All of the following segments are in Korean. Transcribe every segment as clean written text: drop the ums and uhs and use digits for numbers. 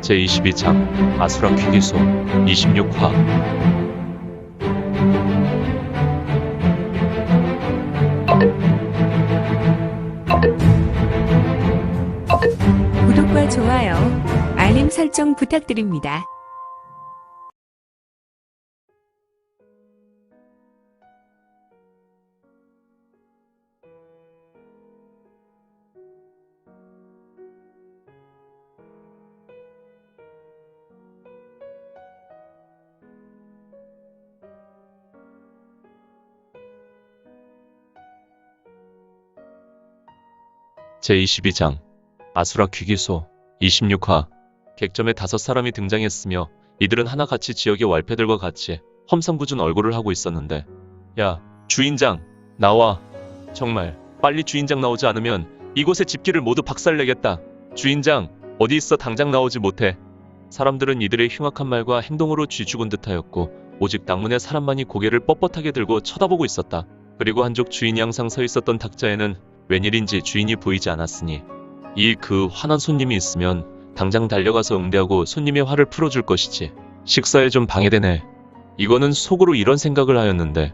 제22장 아수라 퀴기소 26화. 구독과 좋아요, 알림 설정 부탁드립니다. 제22장 아수라 퀴기소 26화. 객점에 5사람이 등장했으며 이들은 하나같이 지역의 왈패들과 같이 험상궂은 얼굴을 하고 있었는데, 야, 주인장, 나와. 정말 빨리 주인장 나오지 않으면 이곳의 집기를 모두 박살내겠다. 주인장, 어디 있어? 당장 나오지 못해. 사람들은 이들의 흉악한 말과 행동으로 쥐죽은 듯하였고 오직 낭문의 사람만이 고개를 뻣뻣하게 들고 쳐다보고 있었다. 그리고 한쪽 주인이 항상 서 있었던 탁자에는 웬일인지 주인이 보이지 않았으니 그 화난 손님이 있으면 당장 달려가서 응대하고 손님의 화를 풀어줄 것이지. 식사에 좀 방해되네. 이거는 속으로 이런 생각을 하였는데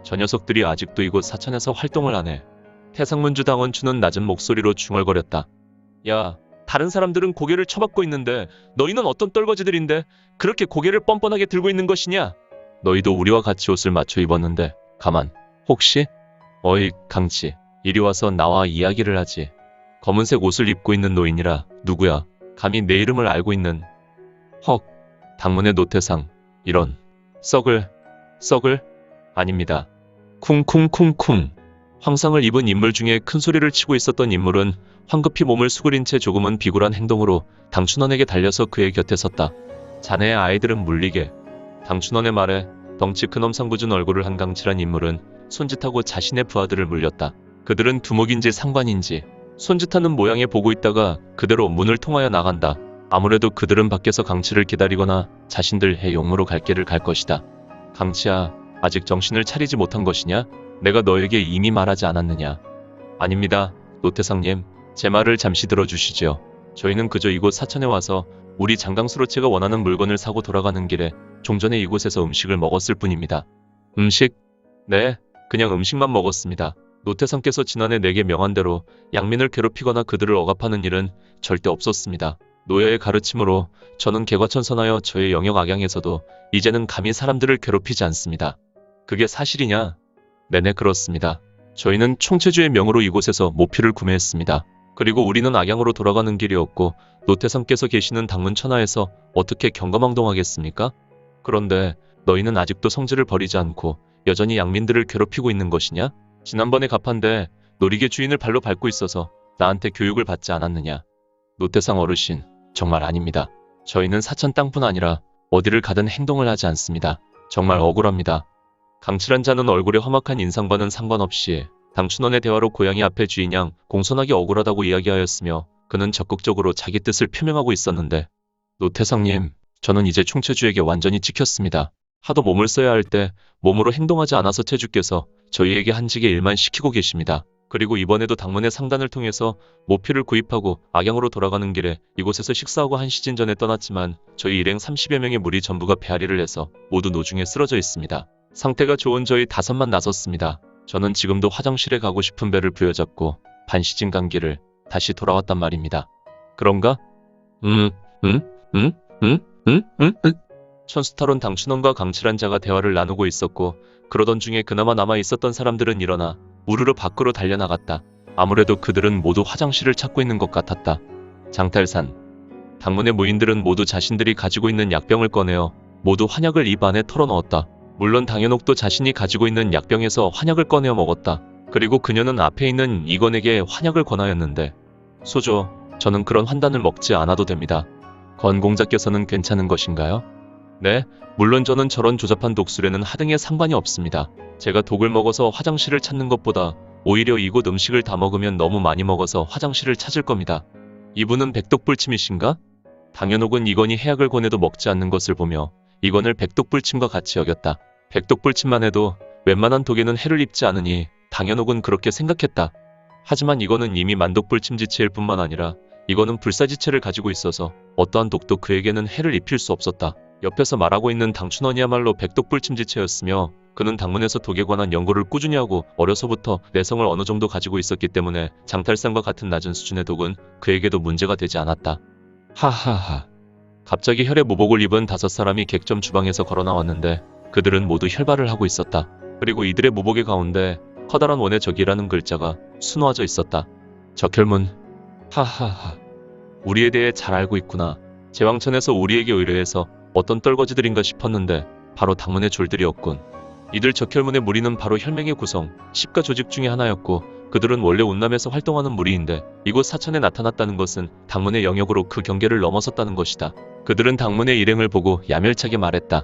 저 녀석들이 아직도 이곳 사천에서 활동을 하네. 태상문주 당원추는 낮은 목소리로 중얼거렸다. 야, 다른 사람들은 고개를 쳐박고 있는데 너희는 어떤 떨거지들인데 그렇게 고개를 뻔뻔하게 들고 있는 것이냐? 너희도 우리와 같이 옷을 맞춰 입었는데 가만. 혹시? 어이, 강치. 이리 와서 나와 이야기를 하지. 검은색 옷을 입고 있는 노인이라 누구야? 감히 내 이름을 알고 있는. 헉, 당문의 노태상. 이런. 썩을. 아닙니다. 쿵쿵쿵쿵. 황상을 입은 인물 중에 큰 소리를 치고 있었던 인물은 황급히 몸을 수그린 채 조금은 비굴한 행동으로 당춘원에게 달려서 그의 곁에 섰다. 자네의 아이들은 물리게. 당춘원의 말에 덩치 큰 험상궂은 얼굴을 한 강칠한 인물은 손짓하고 자신의 부하들을 물렸다. 그들은 두목인지 상관인지 손짓하는 모양에 보고 있다가 그대로 문을 통하여 나간다. 아무래도 그들은 밖에서 강치를 기다리거나 자신들 해용으로 갈 길을 갈 것이다. 강치야, 아직 정신을 차리지 못한 것이냐? 내가 너에게 이미 말하지 않았느냐? 아닙니다, 노태상님. 제 말을 잠시 들어주시죠. 저희는 그저 이곳 사천에 와서 우리 장강수로체가 원하는 물건을 사고 돌아가는 길에 종전에 이곳에서 음식을 먹었을 뿐입니다. 음식? 네, 그냥 음식만 먹었습니다. 노태상께서 지난해 내게 명한 대로 양민을 괴롭히거나 그들을 억압하는 일은 절대 없었습니다. 노여의 가르침으로 저는 개과천선하여 저의 영역 악양에서도 이제는 감히 사람들을 괴롭히지 않습니다. 그게 사실이냐? 네네, 그렇습니다. 저희는 총체주의 명으로 이곳에서 모피를 구매했습니다. 그리고 우리는 악양으로 돌아가는 길이었고 노태상께서 계시는 당문천하에서 어떻게 경거망동하겠습니까? 그런데 너희는 아직도 성질을 버리지 않고 여전히 양민들을 괴롭히고 있는 것이냐? 지난번에 갑한데 놀이개 주인을 발로 밟고 있어서 나한테 교육을 받지 않았느냐? 노태상 어르신, 정말 아닙니다. 저희는 사천 땅뿐 아니라 어디를 가든 행동을 하지 않습니다. 정말 억울합니다. 강칠한 자는 얼굴의 험악한 인상과는 상관없이 당춘원의 대화로 고양이 앞에 주인양 공손하게 억울하다고 이야기하였으며 그는 적극적으로 자기 뜻을 표명하고 있었는데, 노태상님, 저는 이제 총체주에게 완전히 찍혔습니다. 하도 몸을 써야 할 때 몸으로 행동하지 않아서 체주께서 저희에게 한직의 일만 시키고 계십니다. 그리고 이번에도 당문의 상단을 통해서 모피를 구입하고 악양으로 돌아가는 길에 이곳에서 식사하고 한 시즌 전에 떠났지만 저희 일행 30여 명의 무리 전부가 배앓이를 해서 모두 노중에 쓰러져 있습니다. 상태가 좋은 저희 5만 나섰습니다. 저는 지금도 화장실에 가고 싶은 배를 부여잡고 반시즌 간 길을 다시 돌아왔단 말입니다. 그런가? 천수탈원 당춘원과 강칠한 자가 대화를 나누고 있었고 그러던 중에 그나마 남아있었던 사람들은 일어나 우르르 밖으로 달려나갔다. 아무래도 그들은 모두 화장실을 찾고 있는 것 같았다. 장탈산. 당문의 무인들은 모두 자신들이 가지고 있는 약병을 꺼내어 모두 환약을 입 안에 털어넣었다. 물론 당연옥도 자신이 가지고 있는 약병에서 환약을 꺼내어 먹었다. 그리고 그녀는 앞에 있는 이건에게 환약을 권하였는데, 소조, 저는 그런 환단을 먹지 않아도 됩니다. 건공자께서는 괜찮은 것인가요? 네, 물론 저는 저런 조잡한 독술에는 하등의 상관이 없습니다. 제가 독을 먹어서 화장실을 찾는 것보다 오히려 이곳 음식을 다 먹으면 너무 많이 먹어서 화장실을 찾을 겁니다. 이분은 백독불침이신가? 당연옥은 이건이 해약을 권해도 먹지 않는 것을 보며 이건을 백독불침과 같이 여겼다. 백독불침만 해도 웬만한 독에는 해를 입지 않으니 당연옥은 그렇게 생각했다. 하지만 이거는 이미 만독불침 지체일 뿐만 아니라 이거는 불사지체를 가지고 있어서 어떠한 독도 그에게는 해를 입힐 수 없었다. 옆에서 말하고 있는 당춘원이야말로 백독불침지체였으며 그는 당문에서 독에 관한 연구를 꾸준히 하고 어려서부터 내성을 어느 정도 가지고 있었기 때문에 장탈상과 같은 낮은 수준의 독은 그에게도 문제가 되지 않았다. 하하하. 갑자기 혈의 모복을 입은 5사람이 객점 주방에서 걸어 나왔는데 그들은 모두 혈발을 하고 있었다. 그리고 이들의 모복의 가운데 커다란 원의 적이라는 글자가 수놓아져 있었다. 적혈문. 하하하. 우리에 대해 잘 알고 있구나. 제왕천에서 우리에게 의뢰해서 어떤 떨거지들인가 싶었는데 바로 당문의 졸들이었군. 이들 적혈문의 무리는 바로 혈맹의 구성, 십가 조직 중의 하나였고 그들은 원래 운남에서 활동하는 무리인데 이곳 사천에 나타났다는 것은 당문의 영역으로 그 경계를 넘어섰다는 것이다. 그들은 당문의 일행을 보고 야멸차게 말했다.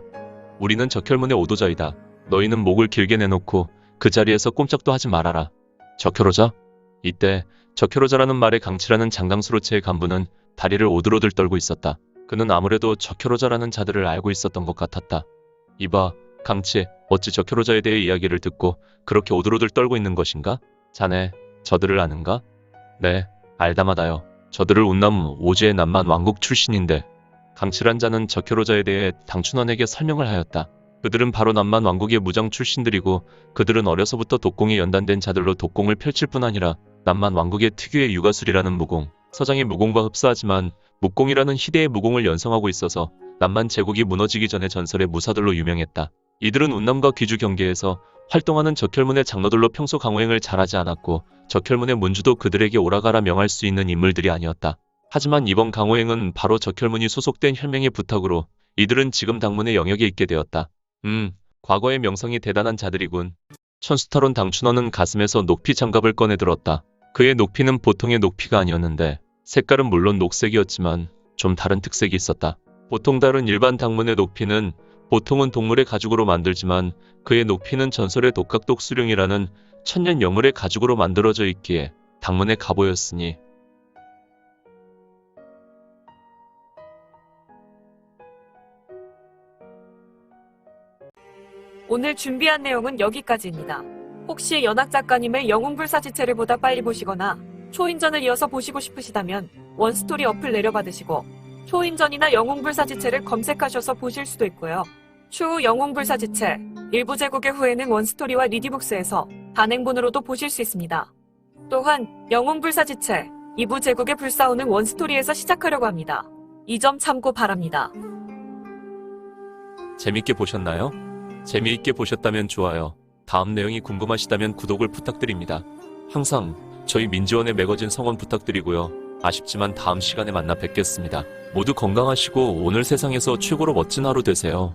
우리는 적혈문의 오도자이다. 너희는 목을 길게 내놓고 그 자리에서 꼼짝도 하지 말아라. 적혈오자? 이때 적혈오자라는 말에 강치라는 장강수로체의 간부는 다리를 오들오들 떨고 있었다. 그는 아무래도 적혈오자라는 자들을 알고 있었던 것 같았다. 이봐, 강치, 어찌 적혈오자에 대해 이야기를 듣고 그렇게 오들오들 떨고 있는 것인가? 자네, 저들을 아는가? 네, 알다마다요. 저들을 운남 오지의 남만 왕국 출신인데 강치란 자는 적혈오자에 대해 당춘원에게 설명을 하였다. 그들은 바로 남만 왕국의 무장 출신들이고 그들은 어려서부터 독공에 연단된 자들로 독공을 펼칠 뿐 아니라 남만 왕국의 특유의 유가술이라는 무공, 서장의 무공과 흡사하지만 묵공이라는 희대의 무공을 연성하고 있어서 남만 제국이 무너지기 전의 전설의 무사들로 유명했다. 이들은 운남과 귀주 경계에서 활동하는 적혈문의 장로들로 평소 강호행을 잘하지 않았고 적혈문의 문주도 그들에게 오라가라 명할 수 있는 인물들이 아니었다. 하지만 이번 강호행은 바로 적혈문이 소속된 혈맹의 부탁으로 이들은 지금 당문의 영역에 있게 되었다. 과거의 명성이 대단한 자들이군. 천수탈원 당춘원은 가슴에서 녹피 장갑을 꺼내 들었다. 그의 녹피는 보통의 녹피가 아니었는데 색깔은 물론 녹색이었지만 좀 다른 특색이 있었다. 보통 다른 일반 당문의 녹피는 보통은 동물의 가죽으로 만들지만 그의 녹피는 전설의 독각독 수룡이라는 천년 영물의 가죽으로 만들어져 있기에 당문의 갑오였으니 오늘 준비한 내용은 여기까지입니다. 혹시 연학 작가님의 영웅불사지체를 보다 빨리 보시거나 초인전을 이어서 보시고 싶으시다면 원스토리 어플 내려받으시고 초인전이나 영웅불사지체를 검색하셔서 보실 수도 있고요. 추후 영웅불사지체 일부 제국의 후에는 원스토리와 리디북스에서 단행본으로도 보실 수 있습니다. 또한 영웅불사지체 2부 제국의 불사오는 원스토리에서 시작하려고 합니다. 이 점 참고 바랍니다. 재밌게 보셨나요? 재미있게 보셨다면 좋아요. 다음 내용이 궁금하시다면 구독을 부탁드립니다. 항상 저희 민지원의 매거진 성원 부탁드리고요. 아쉽지만 다음 시간에 만나 뵙겠습니다. 모두 건강하시고 오늘 세상에서 최고로 멋진 하루 되세요.